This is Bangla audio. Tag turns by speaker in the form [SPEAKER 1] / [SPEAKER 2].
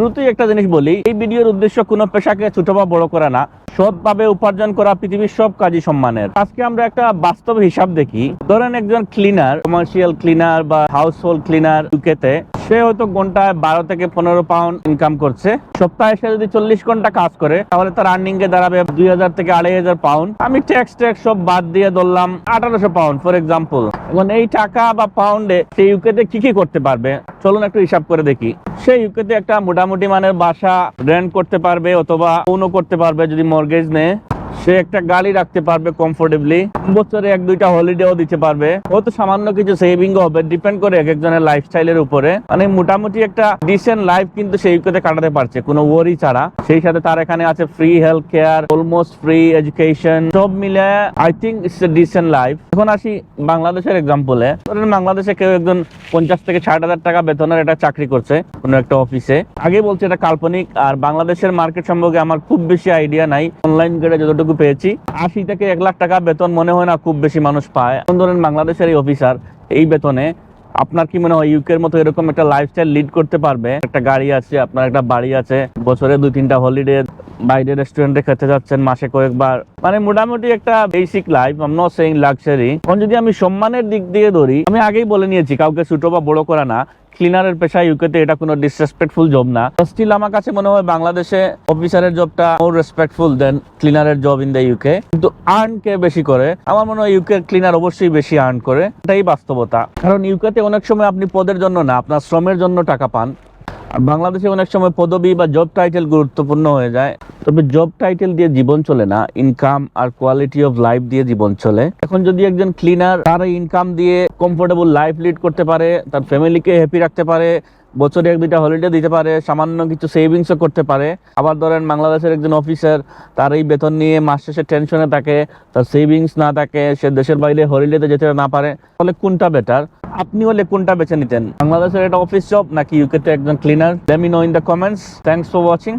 [SPEAKER 1] শুরুতেই একটা জিনিস বলি, এই ভিডিওর উদ্দেশ্য কোনো পেশাকে ছোট বা বড় করা না, সৎভাবে উপার্জন করা পৃথিবীর সব কাজই সম্মানের। আজকে আমরা একটা বাস্তব হিসাব দেখি। ধরেন একজন ক্লিনার, কমার্শিয়াল ক্লিনার বা হাউস হোল্ড ক্লিনার ইউকেতে, সে হয়তো ঘন্টায় 12 থেকে 15 পাউন্ড ইনকাম করছে। সপ্তাহে সে যদি 40 ঘন্টা কাজ করে তাহলে তার আর্নিং এ দাঁড়াবে 2000 থেকে 2500 পাউন্ড। আমি ট্যাক্স সব বাদ দিয়ে ধরলাম 1800 পাউন্ড ফর এক্সাম্পল। এখন এই টাকা বা পাউন্ডে সে ইউকেতে কি করতে পারবে চলুন একটু হিসাব করে দেখি। সে ইউকেতে একটা মোটামুটি মানের বাসা রেন্ট করতে পারবে অথবা ওনও করতে পারবে যদি মর্গেজ নেয়। সে একটা গাড়ি রাখতে পারবে কমফোর্টেবলি, বছরে 1-2টা হলিডেও দিতে পারবে, হয়তো সামান্য কিছু সেভিং হবে, ডিপেন্ড করে এক একজনের লাইফস্টাইলের উপরে। মানে মোটামুটি একটা ডিসেন্ট লাইফ কিন্তু সেই ইউকেতে কাটাতে পারছে কোনো ওয়ারি ছাড়া। সেই সাথে তার এখানে আছে free health care, almost free education, সব মিলে I think it's a dissent life. এখন আসি বাংলাদেশের এক্সাম্পলে। ধরেন বাংলাদেশে কেউ একজন 50 থেকে 60,000 টাকা বেতনের একটা চাকরি করছে কোনো একটা অফিসে। আগে বলছে এটা কাল্পনিক, আর বাংলাদেশের মার্কেট সম্পর্কে আমার খুব বেশি আইডিয়া নাই। অনলাইন করে যতটুকু পেয়েছি 80 থেকে 1 লাখ টাকা বেতন মনে হয় না খুব বেশি মানুষ পায়। ধরেন বাংলাদেশের এই অফিসার এই বেতনে আপনার কি মনে হয় ইউকের মতো এরকম একটা লাইফস্টাইল লিড করতে পারবে? একটা গাড়ি আছে, আপনার একটা বাড়ি আছে, বছরে 2-3টা হলিডে, বাইরে রেস্টুরেন্টে খেতে যাচ্ছেন মাসে কয়েকবার, মানে মোটামুটি একটা basic life. I am not saying luxury. এখন যদি আমি সম্মানের দিক দিয়ে ধরি, আমি আগেই বলে নিয়েছি কাউকে ছোট বা বড় করা না। ক্লিনারের পেশা ইউকেতে এটা কোনো ডিসরেসপেক্টফুল জব না। স্টিল আমার কাছে মনে হয় বাংলাদেশে অফিসারের জবটা মোর রেসপেক্টফুল দেন ক্লিনারের জব ইন দ্য ইউকে। কিন্তু আর্ন কে বেশি করে? আমার মনে হয় ইউকের ক্লিনার অবশ্যই বেশি আর্ন করে, এটাই বাস্তবতা। কারণ ইউকেতে অনেক সময় আপনি পদের জন্য না, আপনার শ্রমের জন্য টাকা পান। আর বাংলাদেশে অনেক সময় পদবি বা জব টাইটেল গুরুত্বপূর্ণ হয়ে যায়। তবে জব টাইটেল দিয়ে জীবন চলে না, ইনকাম আর কোয়ালিটি অফ লাইফ দিয়ে জীবন চলে। এখন যদি একজন ক্লিনার তার ইনকাম দিয়ে কমফোর্টেবল লাইফ লিড করতে পারে, তার ফ্যামিলিকে হ্যাপি রাখতে পারে, বছরে 1-2টা হলিডে দিতে পারে, সামান্য কিছু সেভিংসও করতে পারে। আবার ধরেন বাংলাদেশের একজন অফিসার, তার এই বেতন নিয়ে মাস শেষে টেনশনে থাকে, তার সেভিংস না থাকে, সে দেশের বাইরে হলিডেতে যেতে না পারে, তাহলে কোনটা বেটার? আপনি হলে কোনটা বেছে নিতেন? বাংলাদেশের একটা অফিস জব নাকি ইউকেতে একজন cleaner? Let me no in the comments. Thanks for watching.